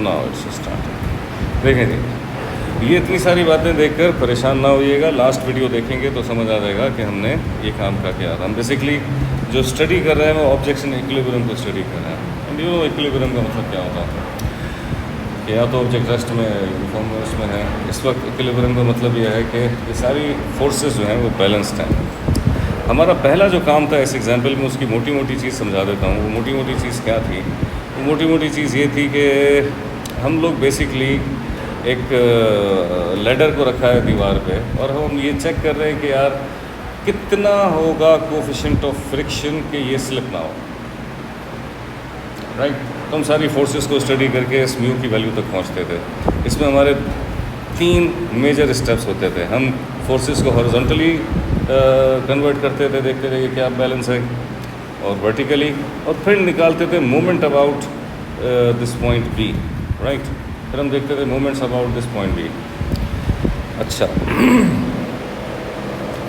Now it's start. देखें जी, ये इतनी सारी बातें देखकर परेशान ना होइएगा, लास्ट वीडियो देखेंगे तो समझ आ जाएगा कि हमने ये काम क्या किया था। हम बेसिकली जो स्टडी कर रहे हैं वो ऑब्जेक्ट एंड इक्विलिब्रियम को स्टडी कर रहे हैं। एंड यू नो इक्विलिब्रियम का मतलब क्या होता है कि या तो ऑब्जेक्ट रेस्ट में यूनिफॉर्म में है। इस वक्त इक्विलिब्रियम का मतलब यह है कि ये सारी फोर्सेस जो हैं वो बैलेंस्ड हैं। हमारा पहला जो काम था इस एग्जाम्पल में, उसकी मोटी मोटी चीज़ समझा देता हूँ। वो मोटी मोटी चीज़ क्या थी? वो मोटी मोटी चीज़ ये थी कि हम लोग बेसिकली एक लैडर को रखा है दीवार पे और हम ये चेक कर रहे हैं कि यार कितना होगा कोफिशिएंट ऑफ फ्रिक्शन कि ये स्लिप ना हो, राइट। तो हम सारी फोर्सेस को स्टडी करके इस म्यू की वैल्यू तक पहुंचते थे। इसमें हमारे 3 मेजर स्टेप्स होते थे। हम फोर्सेस को हॉरिजॉन्टली कन्वर्ट करते थे, देखते थे कि क्या बैलेंस है, और वर्टिकली, और फिर निकालते थे moment about this point B, right. फिर हम देखते थे moments about this point B. अच्छा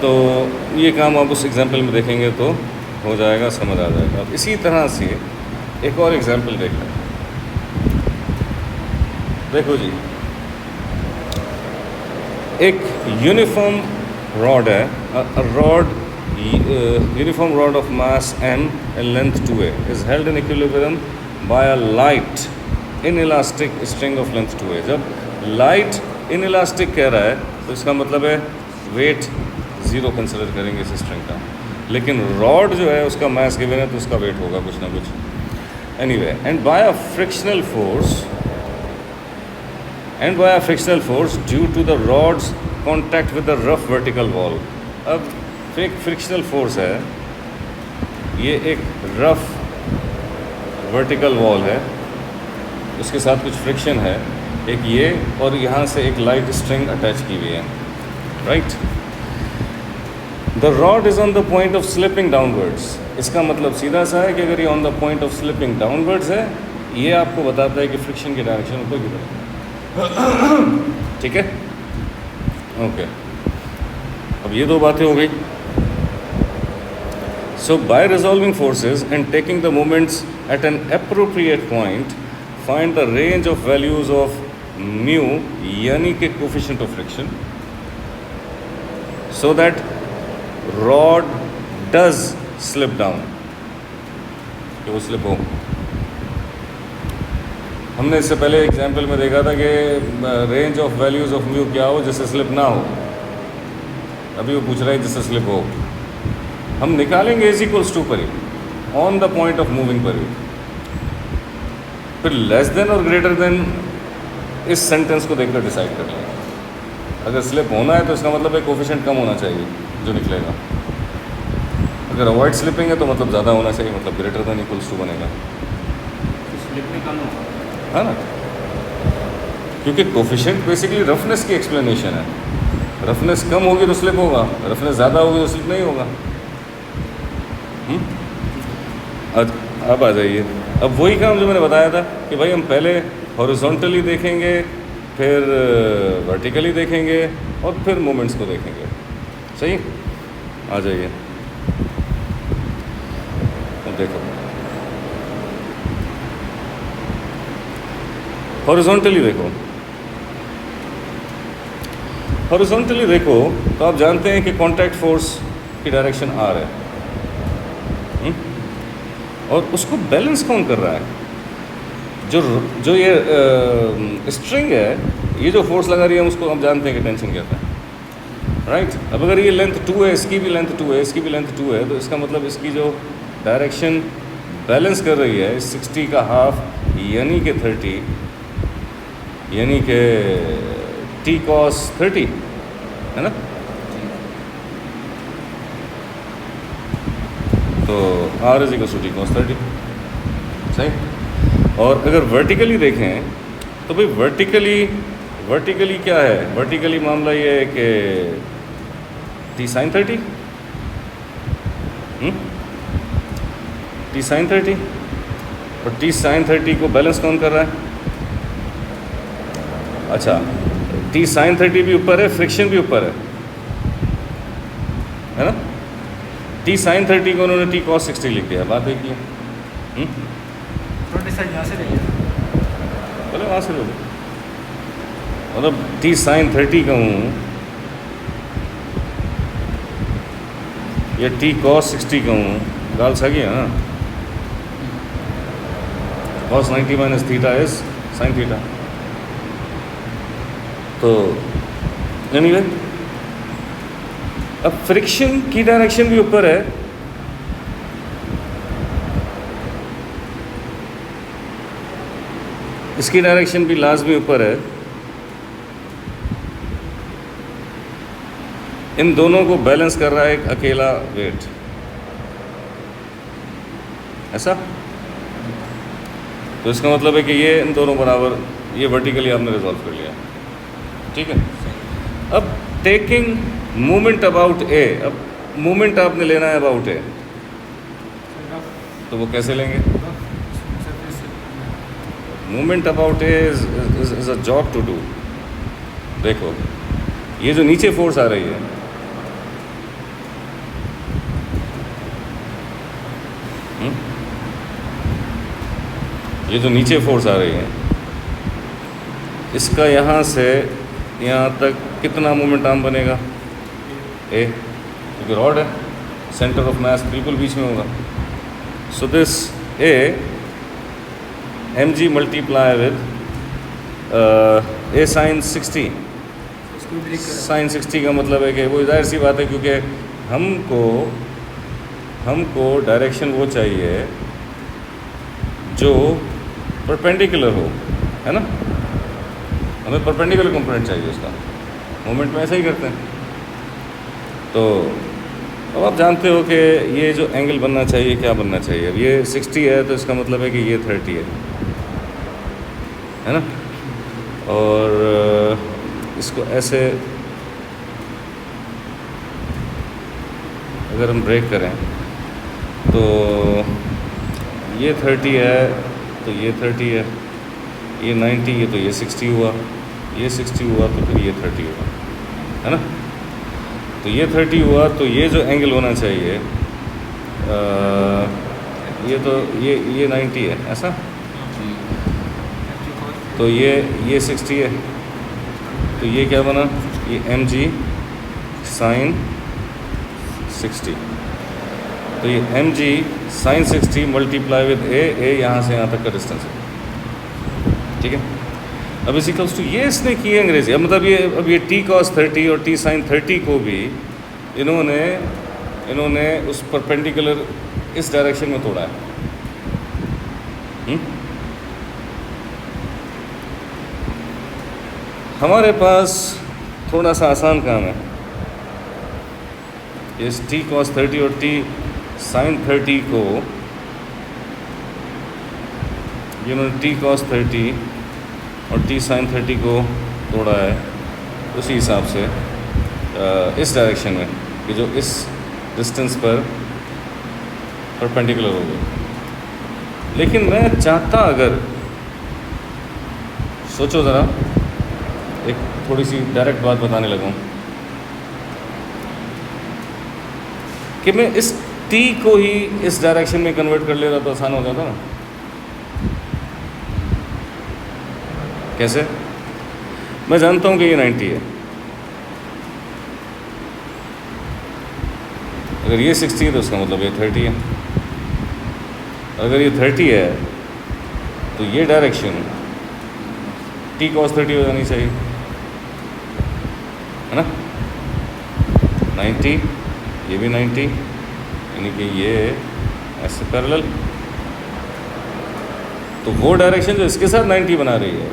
तो ये काम आप उस एग्जाम्पल में देखेंगे तो हो जाएगा, समझ आ जाएगा। अब इसी तरह से एक और एग्जाम्पल देख लें। देखो जी, एक यूनिफॉर्म रॉड है, rod uniform rod of mass m and length 2a is held in equilibrium by a light inelastic string of length 2a। जब लाइट inelastic कह रहा है तो इसका मतलब है वेट 0 कंसिडर करेंगे इस स्ट्रिंग का, लेकिन रॉड जो है उसका मास गिवन है तो उसका वेट होगा कुछ ना कुछ। Anyway, and by a frictional force due to the rods contact with the rough vertical wall. अब एक फ्रिक्शनल फोर्स है, ये एक रफ वर्टिकल वॉल है, उसके साथ कुछ फ्रिक्शन है, एक ये, और यहाँ से एक लाइट स्ट्रिंग अटैच की हुई है, right. The rod is on the point of slipping downwards. इसका मतलब सीधा सा है कि अगर ये on the point of slipping downwards है, ये आपको बताता है कि फ्रिक्शन की डायरेक्शन ऊपर की तरफ, ठीक है, ओके। अब ये 2 बातें हो गई। So by resolving forces and taking the moments at an appropriate point, find the range of values of mu, यानी कि coefficient of friction, so that rod does slip down, कि वो slip हो। हमने इससे पहले एग्जाम्पल में देखा था कि range of values of mu क्या हो जिससे स्लिप ना हो। अभी वो पूछ रहा है जिससे स्लिप हो। हम निकालेंगे इज इक्वल्स टू पर ही, on the point of moving पर ही। फिर लेस देन और ग्रेटर देन इस सेंटेंस को देखकर डिसाइड कर लेंगे। अगर स्लिप होना है तो इसका मतलब है कोफिशिएंट कम होना चाहिए जो निकलेगा। अगर अवॉइड स्लिपिंग है तो मतलब ज़्यादा होना चाहिए, मतलब ग्रेटर देन इक्वल्स टू बनेगा। स्लिप में कम होगा, है ना, क्योंकि कोफिशिएंट बेसिकली रफनेस की एक्सप्लेनेशन है। रफनेस कम होगी तो स्लिप होगा, रफनेस ज़्यादा होगी तो स्लिप नहीं होगा। अब आ जाइए, अब वही काम जो मैंने बताया था कि भाई हम पहले हॉरिजॉन्टली देखेंगे, फिर वर्टिकली देखेंगे, और फिर मोमेंट्स को देखेंगे। सही, आ जाइए। अब देखो, हॉरिजॉन्टली देखो, हॉरिजॉन्टली देखो तो आप जानते हैं कि कॉन्टैक्ट फोर्स की डायरेक्शन आर है, और उसको बैलेंस कौन कर रहा है? जो ये स्ट्रिंग है, ये जो फोर्स लगा रही है उसको हम जानते हैं कि टेंशन कहते हैं, राइट। अब अगर ये लेंथ 2 है, इसकी भी लेंथ 2 है, इसकी भी लेंथ 2 है, तो इसका मतलब इसकी जो डायरेक्शन बैलेंस कर रही है 60 का हाफ, यानी कि 30, यानी कि t cos 30, है ना। तो r is equal to t cos 30, सही। और अगर वर्टिकली देखें तो भाई वर्टिकली क्या है? वर्टिकली मामला ये है कि t sin 30, t sin 30, और t sin 30 को बैलेंस कौन कर रहा है? अच्छा, t sin 30 भी ऊपर है, फ्रिक्शन भी ऊपर है ना। t sin 30 को उन्होंने t cos 60 लिख दिया, बात एक ही है। चलो वहाँ से लो, मतलब टी साइन 30 कहूँ या टी कॉस 60 कहूँ, गाल सही है ना। Cos 90 minus theta is sine theta. तो एनीवे अब फ्रिक्शन की डायरेक्शन भी ऊपर है, इसकी डायरेक्शन भी लाजमी ऊपर है। इन दोनों को बैलेंस कर रहा है एक अकेला वेट, ऐसा। तो इसका मतलब है कि ये इन दोनों बराबर, ये वर्टिकली आपने रिजॉल्व कर लिया, ठीक है। अब टेकिंग मूवमेंट अबाउट ए, अब मूवमेंट आपने लेना है अबाउट ए, तो वो कैसे लेंगे? Movement about A is a job to do. देखो ये जो नीचे फोर्स आ रही है, ये जो नीचे फोर्स आ रही है, इसका यहाँ से यहाँ तक कितना मोमेंट आर्म बनेगा? ए, क्योंकि रॉड है, सेंटर ऑफ मास बिल्कुल बीच में होगा। So this a mg multiply with a sine 60। Sine 60 का मतलब है कि वो जाहिर सी बात है, क्योंकि हमको डायरेक्शन वो चाहिए जो परपेंडिकुलर हो, है ना। हमें परपेंडिकुलर कंपोनेंट चाहिए उसका, मोमेंट में ऐसा ही करते हैं। तो अब आप जानते हो कि ये जो एंगल बनना चाहिए, क्या बनना चाहिए। अब ये 60 है तो इसका मतलब है कि ये 30 है ना। और इसको ऐसे अगर हम ब्रेक करें तो ये 30 है, तो ये 30 है, ये 90, ये तो ये 60 हुआ, ये 60 हुआ तो फिर ये 30 हुआ, है ना। तो ये 30 हुआ, तो ये जो एंगल होना चाहिए ये तो ये 90 है, ऐसा। तो ये 60 है, तो ये क्या बना? ये mg साइन 60। तो ये mg साइन 60 मल्टीप्लाई विद ए यहाँ से यहाँ तक का डिस्टेंस है, ठीक है। अब इस इक्वल्स टू ये इसने की है अंग्रेजी। अब मतलब ये अब ये टी कॉस 30 और टी साइन 30 को भी इन्होंने उस परपेंडिकुलर इस डायरेक्शन में तोड़ा है। हमारे पास थोड़ा सा आसान काम है। इस टी कॉस 30 और टी साइन 30 को इन्होंने टी कॉस 30 और टी साइन 30 को तोड़ा है उसी हिसाब से इस डायरेक्शन में कि जो इस डिस्टेंस पर परपेंडिकुलर होगी। लेकिन मैं चाहता, अगर सोचो ज़रा, एक थोड़ी सी डायरेक्ट बात बताने लगूँ कि मैं इस टी को ही इस डायरेक्शन में कन्वर्ट कर लेता तो आसान हो जाता ना। कैसे? मैं जानता हूँ कि ये 90 है, अगर ये 60 है तो उसका मतलब ये 30 है। अगर ये 30 है तो ये डायरेक्शन टी कॉस 30 हो जानी चाहिए, है ना। 90, ये भी 90, यानी कि ये ऐसे पैरेलल। तो वो डायरेक्शन जो इसके साथ 90 बना रही है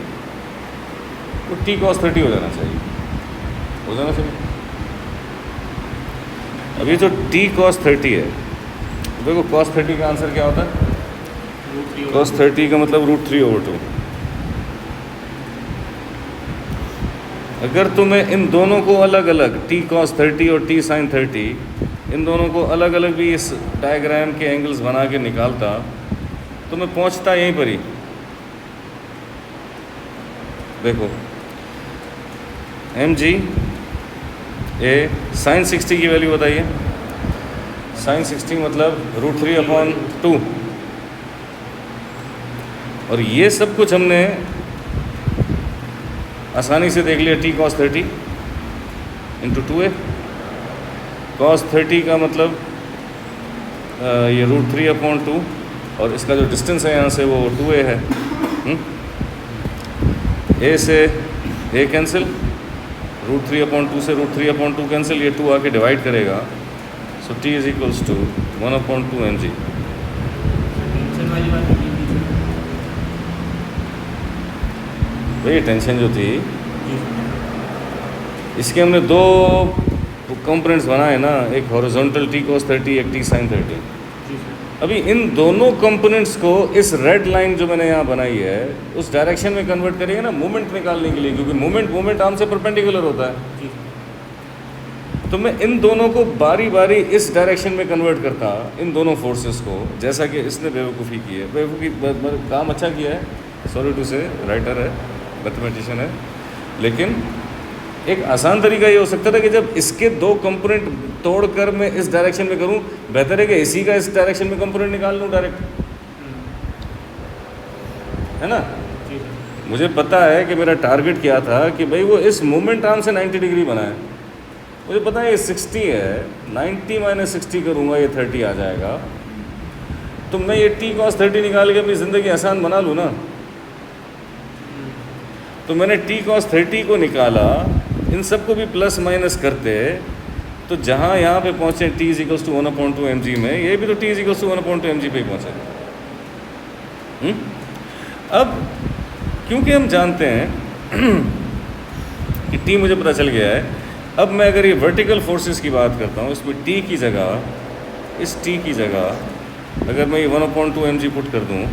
वो टी कॉस 30 हो जाना चाहिए, हो जाना चाहिए। अब ये जो टी कॉस 30 है, देखो कॉस 30 का आंसर क्या होता है? कॉस 30 का मतलब √3/2। अगर तुम्हें इन दोनों को अलग अलग, टी कॉस 30 और टी साइन 30, इन दोनों को अलग अलग भी इस डायग्राम के एंगल्स बना के निकालता तो मैं पहुंचता यहीं पर ही। देखो mg ए साइन 60 की वैल्यू बताइए। साइन 60 मतलब √3/2। और ये सब कुछ हमने आसानी से देख लिया T cos 30 into 2a। Cos 30 का मतलब ये √3/2 और इसका जो डिस्टेंस है यहाँ से वो 2a है। a से a कैंसिल, √3/2 से √3/2 कैंसिल, ये 2 आके डिवाइड करेगा। So t is equals to 1/2 mg। Tension वाली बात नहीं थी। भाई टेंशन जो थी जी सर। इसके हमने दो कंपोनेंट्स बनाए ना, एक हॉरिजॉन्टल टी कॉस 30, एक टी साइन 30। जी सर। अभी इन दोनों कंपोनेंट्स को इस रेड लाइन जो मैंने यहाँ बनाई है उस डायरेक्शन में कन्वर्ट करेंगे ना मोमेंट निकालने के लिए, क्योंकि मोमेंट आर्म से परपेंडिकुलर होता है। जी सर। तो मैं इन दोनों को बारी बारी इस डायरेक्शन में कन्वर्ट करता, इन दोनों फोर्सेस को, जैसा कि इसने बेवकूफ़ी की है। बेवकूफ़ी काम अच्छा किया है, सॉरी टू से, राइटर है, मैथमेटिशियन है, लेकिन एक आसान तरीका ये हो सकता था कि जब इसके दो कंपोनेंट तोड़कर मैं इस डायरेक्शन में करूं, बेहतर है कि इसी का इस डायरेक्शन में कंपोनेंट निकाल लूं डायरेक्ट, है ना। जी सर। मुझे पता है कि मेरा टारगेट क्या था कि भाई वो इस मोमेंट आर्म से 90 डिग्री बनाए। मुझे पता है ये 60 है, 90 - 60 करूँगा ये 30 आ जाएगा। तो मैं ये टी कॉस 30 निकाल के अपनी ज़िंदगी आसान बना लूँ ना। तो मैंने टी कॉस 30 को निकाला, इन सबको भी प्लस माइनस करते, तो जहाँ यहाँ पे पहुँचे t is equals to 1/2 mg में, ये भी तो t is equals to 1/2 mg पे ही पहुँचे। अब क्योंकि हम जानते हैं कि t मुझे पता चल गया है, अब मैं अगर ये वर्टिकल फोर्सेस की बात करता हूँ, इसमें t की जगह, इस t की जगह अगर मैं ये 1/2 mg पुट कर दूँ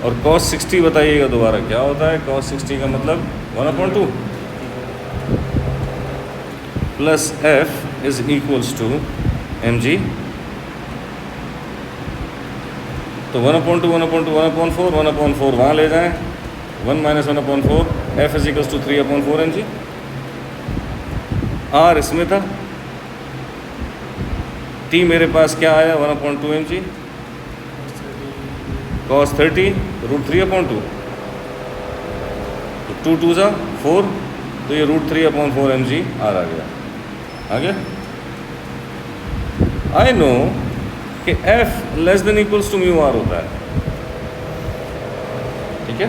और cos 60 बताइएगा दोबारा क्या होता है। cos 60 का मतलब 1/2 plus f is equals to mg। तो 1/2 1/4 1/4 वहाँ ले जाएं, 1 - 1/4 f is equals to 3/4 mg। r इसमें था, t मेरे पास क्या आया 1/2 mg, cos 30 √3/2, तो 2 2 ज़ा 4, तो ये √3/4 mg r आ गया। आ गया। आई नो कि f less than equals to mu r होता है, ठीक है।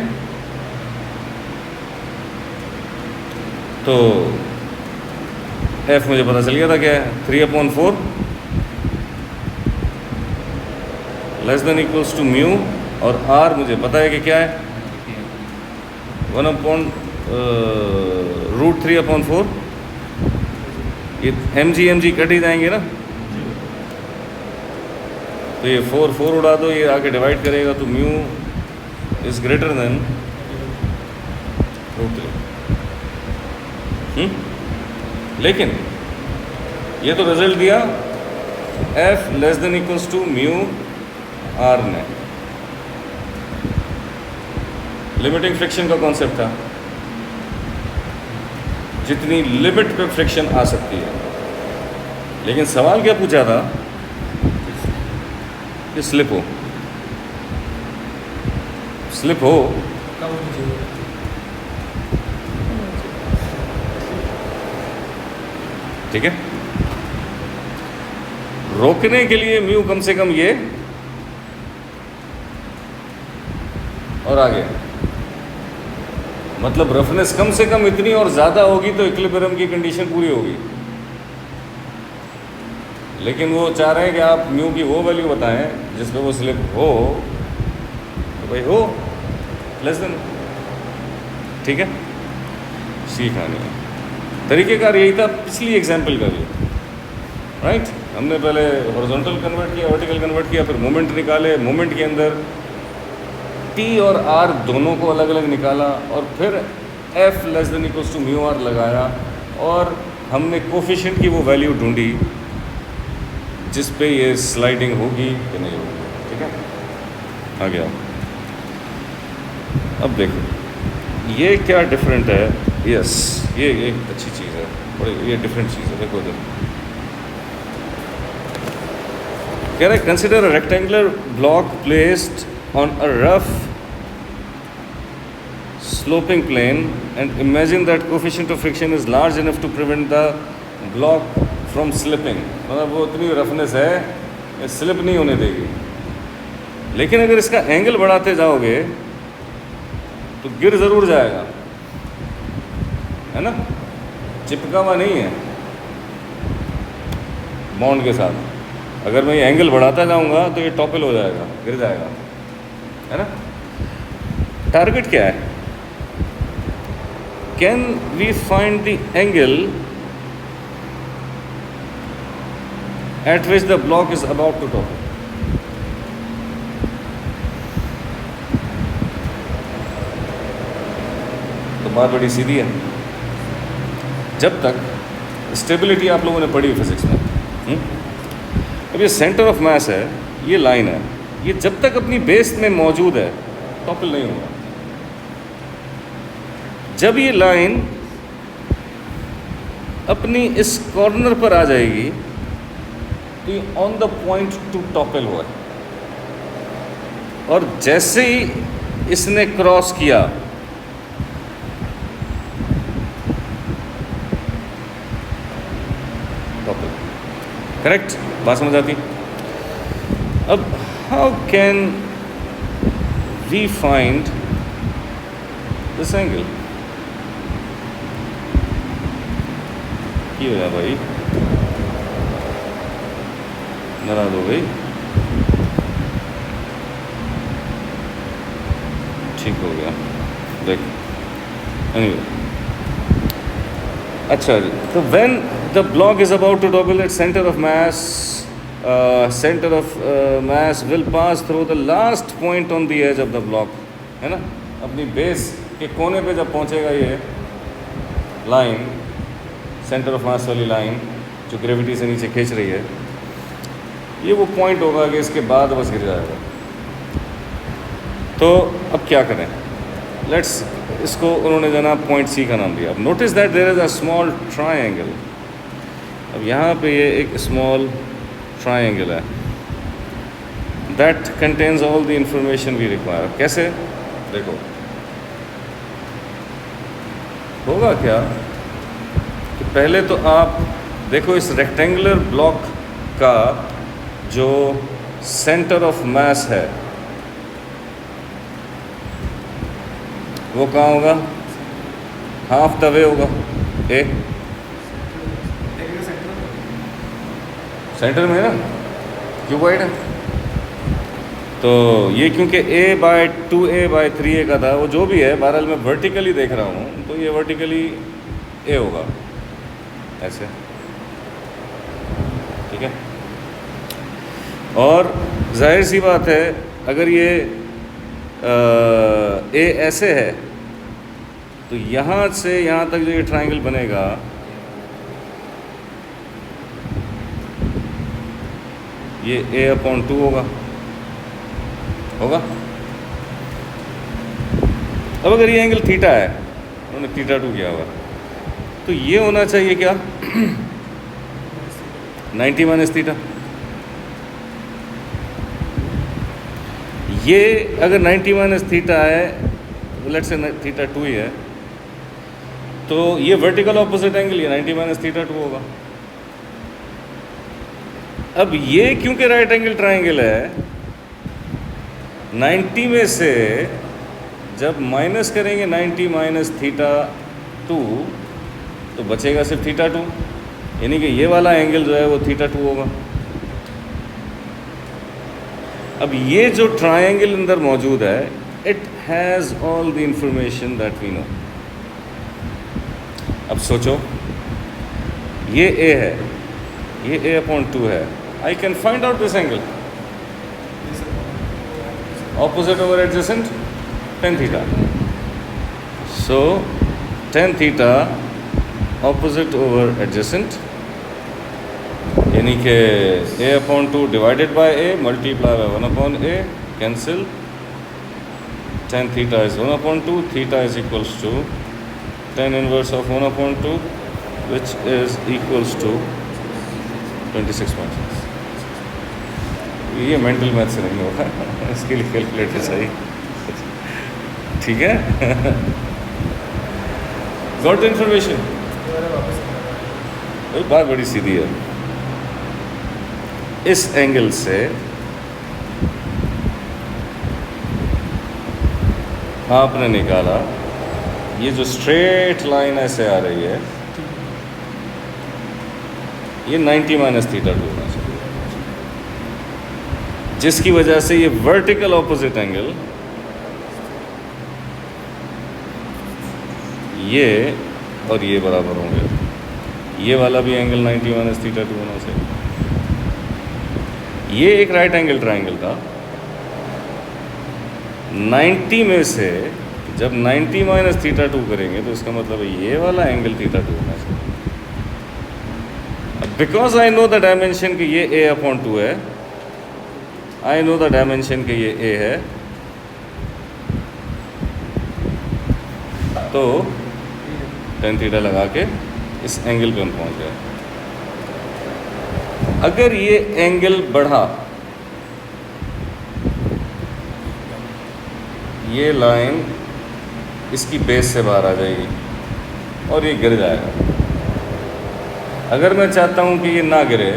तो f मुझे पता चल गया था क्या है, 3/4 less than equals to mu, और r मुझे पता है कि क्या है 1/√3/4। ये mg कट ही जाएंगे ना, तो ये 4 उड़ा दो, ये आके डिवाइड करेगा, तो म्यू इज ग्रेटर देन √3। लेकिन ये तो रिजल्ट दिया f less than equals to mu r ने। लिमिटिंग फ्रिक्शन का कॉन्सेप्ट था, जितनी लिमिट पे फ्रिक्शन आ सकती है। लेकिन सवाल क्या पूछा था कि स्लिप हो ठीक है। रोकने के लिए म्यू कम से कम ये, और आगे मतलब रफनेस कम से कम इतनी और ज़्यादा होगी तो इक्विलिब्रियम की कंडीशन पूरी होगी। लेकिन वो चाह रहे हैं कि आप म्यू की वो वैल्यू बताएं जिस पे वो स्लिप हो, तो भाई हो लेस देन, ठीक है। सी कहानी है। तरीक़ेकार यही था पिछली एग्जाम्पल का भी, राइट। हमने पहले हॉरिजॉन्टल कन्वर्ट किया, वर्टिकल कन्वर्ट किया, फिर मोमेंट निकाले, मोमेंट के अंदर t और r दोनों को अलग अलग निकाला, और फिर f less than equals to mu r लगाया, और हमने कोफिशिएंट की वो वैल्यू ढूंढी जिस पे ये स्लाइडिंग होगी कि नहीं होगी, ठीक है। आ गया। अब देखो ये क्या डिफरेंट है। यस, ये एक अच्छी चीज़ है, और ये डिफरेंट चीज़ है। देखो इधर कह रहे consider a rectangular block placed on a rough sloping plane and imagine that coefficient of friction is large enough to prevent the block from slipping. मतलब वो इतनी रफनेस है ये स्लिप नहीं होने देगी. लेकिन अगर इसका एंगल बढ़ाते जाओगे तो गिर ज़रूर जाएगा, है ना, चिपका हुआ नहीं है बॉन्ड के साथ. अगर मैं ये एंगल बढ़ाता जाऊंगा तो ये टॉपल हो जाएगा, गिर जाएगा, है ना. टारगेट क्या है? Can we find the angle at which the block is about to topple. तो बात बड़ी सीधी है. जब तक स्टेबिलिटी आप लोगों ने पढ़ी फिजिक्स में, अब ये सेंटर ऑफ मास है, ये लाइन है, ये जब तक अपनी बेस में मौजूद है टॉपल नहीं होगा. जब ये लाइन अपनी इस कॉर्नर पर आ जाएगी तो ये on the point to topple हुआ है. और जैसे ही इसने क्रॉस किया टॉपल. करेक्ट, बात समझ आती. अब how can we find this angle? की हो भाई, नाराज हो गई. ठीक हो गया, देख. एनीवे, अच्छा जी. तो when the block is about to topple at centre of mass, centre of mass will pass through the last point on the edge of the block, है ना. अपनी बेस के कोने पे जब पहुंचेगा ये लाइन, सेंटर ऑफ मास वाली लाइन जो ग्रेविटी से नीचे खींच रही है, ये वो पॉइंट होगा कि इसके बाद बस गिर जाएगा. तो अब क्या करें? लेट्स, इसको उन्होंने जना पॉइंट सी का नाम दिया. अब notice that there is a small triangle. अब यहाँ पे ये एक स्मॉल ट्रायंगल है that contains all the information we require. कैसे? देखो होगा क्या कि पहले तो आप देखो इस रेक्टेंगुलर ब्लॉक का जो सेंटर ऑफ मास है वो कहाँ होगा? हाफ द वे होगा. ए सेंटर में है ना, क्यूबॉइड है. तो ये क्योंकि a/2a/3a का था, वो जो भी है, बहरहाल मैं वर्टिकली देख रहा हूँ तो ये वर्टिकली a होगा ऐसे, ठीक है. और जाहिर सी बात है अगर ये ए ऐसे है तो यहाँ से यहाँ तक जो ये ट्रायंगल बनेगा ये a/2 होगा. अब अगर ये एंगल थीटा है, उन्होंने θ2 किया हुआ, तो ये होना चाहिए क्या? 90 माइनस थीटा. ये अगर 90 माइनस थीटा है, लेट्स से θ2 ही है, तो ये वर्टिकल ऑपोजिट एंगल ये 90 माइनस θ2 होगा. अब ये क्योंकि राइट एंगल ट्रायंगल है, 90 में से जब माइनस करेंगे 90 माइनस θ2 तो बचेगा सिर्फ θ2, यानी कि ये वाला एंगल जो है वो θ2 होगा. अब ये जो ट्रायंगल अंदर मौजूद है, it has all the information that we know. अब सोचो, ये a है, ये a/2 है. I can find out this angle opposite over adjacent, tan theta. So tan theta opposite over adjacent, यानी कि a/2 divided by a multiply by 1/a, cancel. Tan theta is 1/2, theta is equals to tan inverse of 1/2, which is equals to 26.6. ये mental math से नहीं होगा, इसके लिए calculator चाहिए, ठीक है. Got the information. बात बड़ी सीधी है। इस एंगल से आपने निकाला, ये जो स्ट्रेट लाइन ऐसे आ रही है, ये 90 माइनस थीटा 2 होना चाहिए, जिसकी वजह से ये वर्टिकल ऑपोजिट एंगल ये और ये बराबर होंगे। ये वाला भी एंगल 90 माइनस थीटा 2 होना चाहिए। ये एक राइट एंगल ट्राइंगल था। 90 में से जब 90 माइनस थीटा 2 करेंगे तो इसका मतलब है ये वाला एंगल थीटा 2 होना चाहिए। Because I know the dimension कि ये a अपॉन 2 है, आई नो द डायमेंशन कि ये a है, तो tan थीटा लगा के इस एंगल पे हम पहुंच गए। अगर ये एंगल बढ़ा, ये लाइन इसकी बेस से बाहर आ जाएगी और ये गिर जाएगा। अगर मैं चाहता हूँ कि ये ना गिरे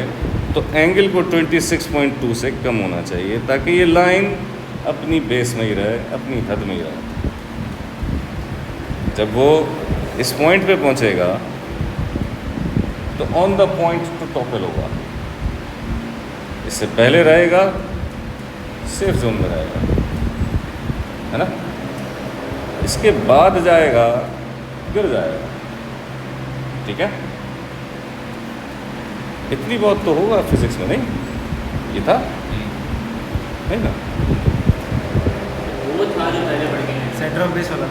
तो एंगल को 26.2 से कम होना चाहिए ताकि ये लाइन अपनी बेस में ही रहे, अपनी हद में ही रहे। जब वो इस पॉइंट पे पहुँचेगा तो on the point to topple होगा। इससे पहले रहेगा सेफ जोन में रहेगा, है ना। इसके बाद जाएगा, गिर जाएगा। ठीक है, इतनी बहुत तो होगा फिजिक्स में, नहीं ये था नहीं ना। वो था जो पहले पढ़ गए, सेंटर ऑफ बेस वाला।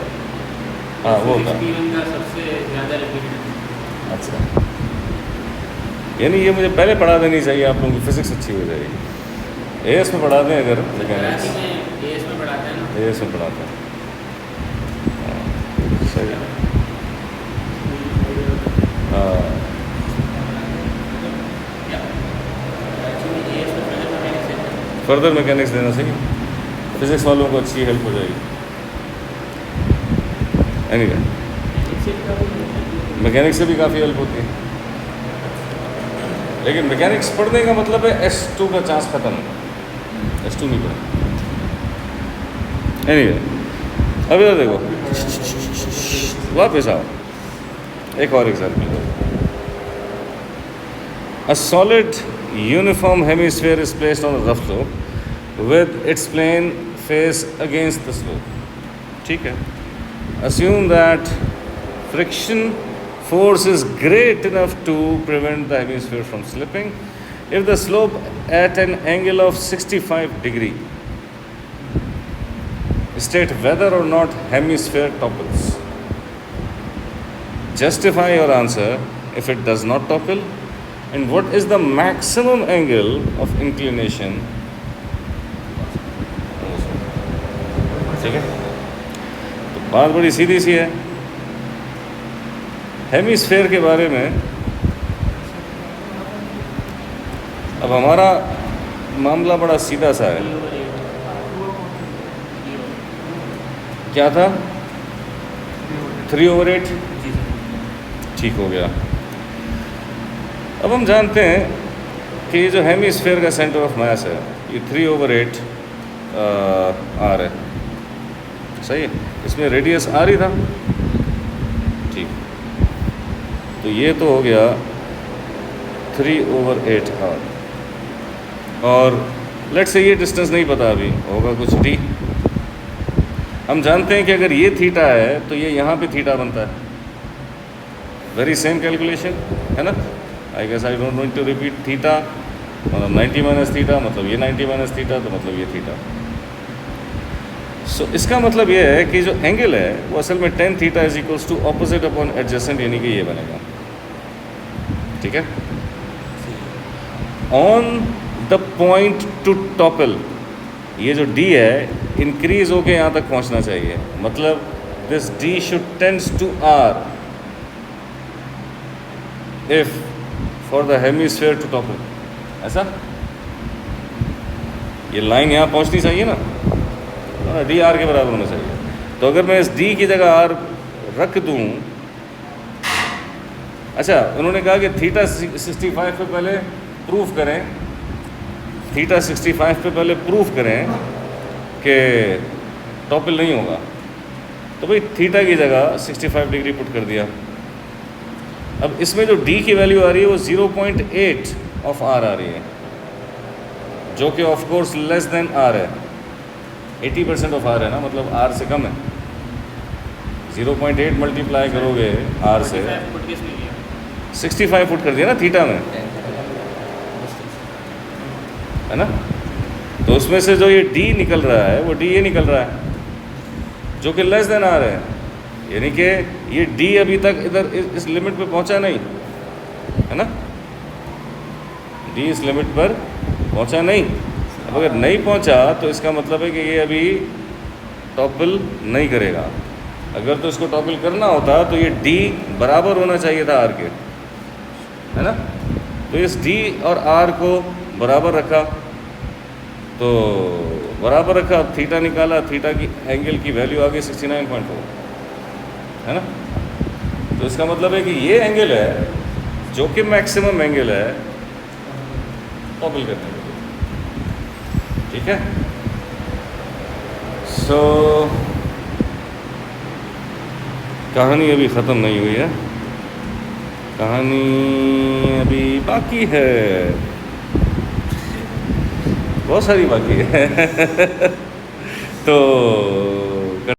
हाँ वो था। का सबसे ज़्यादा रिपीटेड। अच्छा, यानी ये मुझे पहले पढ़ा देनी चाहिए, आप लोगों की फिजिक्स अच्छी हो जाएगी। एएस में पढ़ा दें अगर मैकेनिक्स, एएस में पढ़ाते हैं ना, एएस में पढ़ाते हैं। हाँ, सही है। हाँ फर्दर मैकेनिक्स देना चाहिए, फिजिक्स वालों को अच्छी हेल्प हो जाएगी। एनीवे मैकेनिक्स से भी काफ़ी हेल्प होती है, लेकिन मैकेनिक्स पढ़ने का मतलब है S2 का चांस ख़त्म, S2 नहीं पढ़े। एनीवे अब इधर देखो, वापस आओ, एक और example. A solid uniform hemisphere is placed on a rough slope with its plane face against the slope. ठीक है, assume that friction force is great enough to prevent the hemisphere from slipping if the slope at an angle of 65 degree. State whether or not hemisphere topples. Justify your answer if it does not topple, and what is the maximum angle of inclination? ठीक है, तो बात बड़ी सीधी सी है। Hemisphere के बारे में अब हमारा मामला बड़ा सीधा सा है। क्या था? 3/8। ठीक हो गया। अब हम जानते हैं कि ये जो हेमिस्फेयर का सेंटर ऑफ मास है ये 3/8 आर है, सही है। इसमें रेडियस आर ही था, ठीक। तो ये तो हो गया 3/8 आर, और लेट्स से ये डिस्टेंस नहीं पता, अभी होगा कुछ डी। हम जानते हैं कि अगर ये थीटा है तो ये यहाँ पे थीटा बनता है। वेरी सेम कैलकुलेशन है ना। I guess I don't need to repeat. Theta मतलब 90 माइनस थीटा, मतलब ये 90 माइनस थीटा, तो मतलब ये थीटा। सो इसका मतलब ये है कि जो एंगल है वो असल में tan theta is equals to opposite upon adjacent, यानी कि ये बनेगा। ठीक है, on the point to topple, ये जो D है इंक्रीज होके यहाँ तक पहुँचना चाहिए, मतलब this D should tends to R if for the hemisphere to topple. ऐसा ये लाइन यहाँ पहुँचनी चाहिए ना, D R के बराबर होना चाहिए। तो अगर मैं इस D की जगह R रख दूँ अच्छा, उन्होंने कहा कि थीटा 65 पे पहले प्रूफ करें, थीटा 65 पे पहले प्रूफ करें कि टॉपिल नहीं होगा। तो भाई थीटा की जगह 65 डिग्री पुट कर दिया। अब इसमें जो डी की वैल्यू आ रही है वो 0.8 ऑफ आर आ रही है, जो कि of course less than R है। 80% ऑफ आर है ना, मतलब आर से कम है। 0.8 मल्टीप्लाई करोगे आर से, 65 फुट कर दिया ना थीटा में, है ना। तो उसमें से जो ये डी निकल रहा है वो डी ये निकल रहा है जो कि लेस देन आर है, यानी कि ये डी अभी तक इधर इस लिमिट पे पहुंचा नहीं, है ना। डी इस लिमिट पर पहुंचा नहीं। अब अगर नहीं पहुंचा तो इसका मतलब है कि ये अभी टॉपल नहीं करेगा। अगर तो इसको टॉपल करना होता तो ये डी बराबर होना चाहिए था आर के, है ना। तो इस डी और आर को बराबर रखा, तो बराबर रखा, थीटा निकाला, थीटा की एंगल की वैल्यू आ गई 69.4, है ना। तो इसका मतलब है कि ये एंगल है जो कि मैक्सिमम एंगल है टॉपल करने के लिए, ठीक है। सो कहानी अभी ख़त्म नहीं हुई है, कहानी अभी बाकी है, बहुत सारी बाकी है। तो